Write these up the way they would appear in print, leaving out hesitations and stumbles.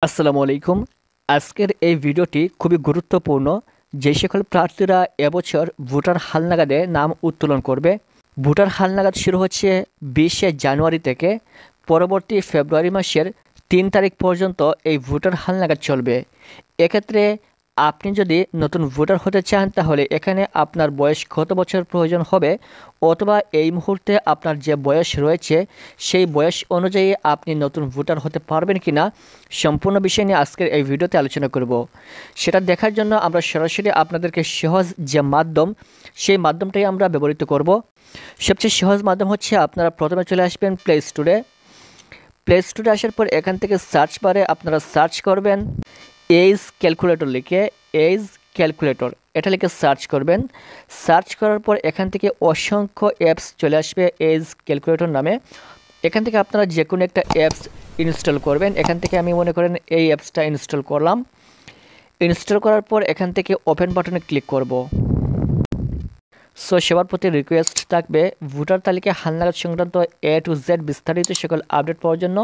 আসসালামু আলাইকুম। আজকের এই ভিডিওটি খুবই গুরুত্বপূর্ণ। যে সকল প্রার্থীরা এবছর ভোটার হালনাগাদে নাম উত্তোলন করবে, ভোটার হালনাগাদ শুরু হচ্ছে 20শে জানুয়ারি থেকে পরবর্তী ফেব্রুয়ারি মাসের 3 তারিখ পর্যন্ত এই ভোটার হালনাগাদ চলবে। এক্ষেত্রে আপনি যদি নতুন ভোটার হতে চান তাহলে এখানে আপনার বয়স কত বছর প্রয়োজন হবে, অথবা এই মুহূর্তে আপনার যে বয়স রয়েছে সেই বয়স অনুযায়ী আপনি নতুন ভোটার হতে পারবেন কিনা, সম্পূর্ণ বিষয় নিয়ে আজকের এই ভিডিওতে আলোচনা করব। সেটা দেখার জন্য আমরা সরাসরি আপনাদেরকে সহজ যে মাধ্যম, সেই মাধ্যমটাই আমরা ব্যবহৃত করব। সবচেয়ে সহজ মাধ্যম হচ্ছে আপনারা প্রথমে চলে আসবেন প্লে স্টোরে। প্লে স্টোরে আসার পর এখান থেকে সার্চ বারে আপনারা সার্চ করবেন এজ ক্যালকুলেটর লিখে, এজ ক্যালকুলেটর এটা লিখে সার্চ করবেন। সার্চ করার পর এখান থেকে অসংখ্য অ্যাপস চলে আসবে এজ ক্যালকুলেটর নামে। এখান থেকে আপনারা যে কোনো একটা অ্যাপস ইনস্টল করবেন। এখান থেকে আমি মনে করেন এই অ্যাপসটা ইনস্টল করলাম। ইনস্টল করার পর এখান থেকে ওপেন বাটনে ক্লিক করব। সো সবার প্রতি রিকোয়েস্ট থাকবে, ভোটার তালিকা হালনাগাদ সংক্রান্ত A to Z বিস্তারিত সকল আপডেট পাওয়ার জন্য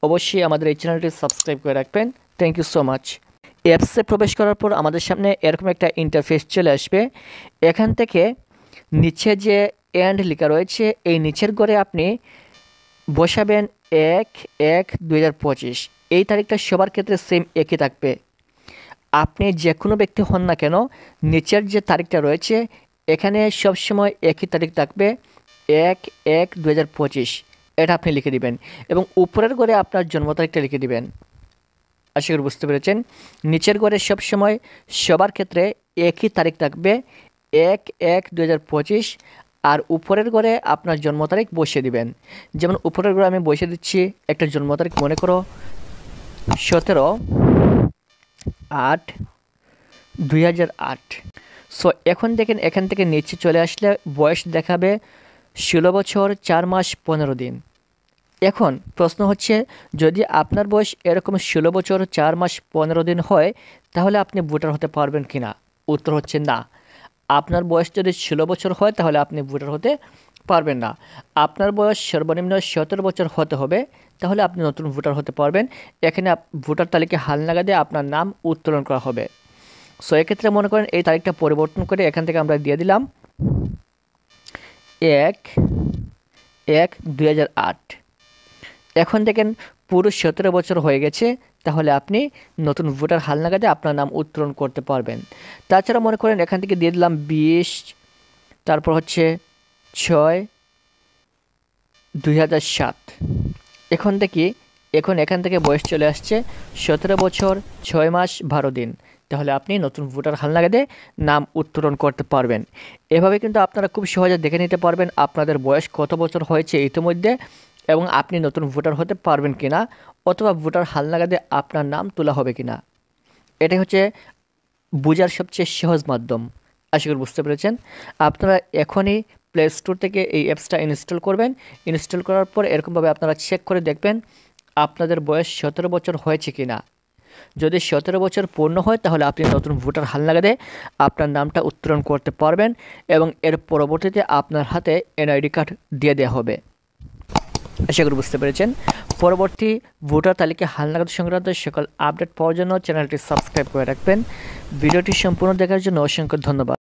অবশ্যই আমাদের এই চ্যানেলটি সাবস্ক্রাইব করে রাখবেন। Thank you so much. অ্যাপসে প্রবেশ করার পর আমাদের সামনে এরকম একটা ইন্টারফেস চলে আসবে। এখান থেকে নিচে যে এন্ড লেখা রয়েছে এই নিচের ঘরে আপনি বসাবেন 1/1/2025। এই তারিখটা সবার ক্ষেত্রে সেম একই থাকবে। আপনি যে কোনো ব্যক্তি হন না কেন, নিচের যে তারিখটা রয়েছে এখানে সবসময় একই তারিখ থাকবে, 1/1/2025। এটা আপনি লিখে দিবেন এবং উপরের ঘরে আপনার জন্ম তারিখটা লিখে দিবেন। আশা করি বুঝতে পেরেছেন। নিচের ঘরে সবসময় সবার ক্ষেত্রে একই তারিখ থাকবে, 1/1/2025, আর উপরের ঘরে আপনার জন্ম তারিখ বসিয়ে দিবেন। যেমন উপরের ঘরে আমি বসিয়ে দিচ্ছি একটা জন্ম তারিখ, মনে করো 17/8/2008। সো এখন দেখেন এখান থেকে নিচে চলে আসলে বয়স দেখাবে 16 বছর 4 মাস 15 দিন। এখন প্রশ্ন হচ্ছে, যদি আপনার বয়স এরকম 16 বছর 4 মাস 15 দিন হয় তাহলে আপনি ভোটার হতে পারবেন কি না? উত্তর হচ্ছে না। আপনার বয়স যদি 16 বছর হয় তাহলে আপনি ভোটার হতে পারবেন না। আপনার বয়স সর্বনিম্ন 17 বছর হতে হবে, তাহলে আপনি নতুন ভোটার হতে পারবেন। এখানে ভোটার তালিকা হালনাগাদে আপনার নাম উত্তোলন করা হবে। সো এক্ষেত্রে মনে করেন এই তারিখটা পরিবর্তন করে এখান থেকে আমরা দিয়ে দিলাম 1/1/2008। এখন দেখেন পুরো 17 বছর হয়ে গেছে, তাহলে আপনি নতুন ভোটার হালনাগাদে আপনার নাম উত্তোলন করতে পারবেন। তাছাড়া মনে করেন এখান থেকে দিয়ে দিলাম 20, তারপর হচ্ছে 6/2007। এখন এখান থেকে বয়স চলে আসছে 17 বছর 6 মাস 12 দিন। তাহলে আপনি নতুন ভোটার হালনাগাদে নাম উত্তোলন করতে পারবেন। এভাবে কিন্তু আপনারা খুব সহজে দেখে নিতে পারবেন আপনাদের বয়স কত বছর হয়েছে ইতিমধ্যে এবং আপনি নতুন ভোটার হতে পারবেন কিনা, অথবা ভোটার হালনাগাদে আপনার নাম তোলা হবে কিনা। এটাই হচ্ছে বোঝার সবচেয়ে সহজ মাধ্যম। আশা করি বুঝতে পেরেছেন। আপনারা এখনই প্লে স্টোর থেকে এই অ্যাপসটা ইনস্টল করবেন। ইনস্টল করার পর এরকমভাবে আপনারা চেক করে দেখবেন আপনাদের বয়স 17 বছর হয়েছে কিনা। যদি 17 বছর পূর্ণ হয় তাহলে আপনি নতুন ভোটার হালনাগাদে আপনার নামটা উত্তোলন করতে পারবেন এবং এর পরবর্তীতে আপনার হাতে NID কার্ড দিয়ে দেওয়া হবে। আশা করি বুঝতে পেরেছেন। পরবর্তী ভোটার তালিকা হালনাগাদ সংক্রান্ত সকল আপডেট পাওয়ার জন্য চ্যানেলটি সাবস্ক্রাইব করে রাখবেন। ভিডিওটি সম্পূর্ণ দেখার জন্য অসংখ্য ধন্যবাদ।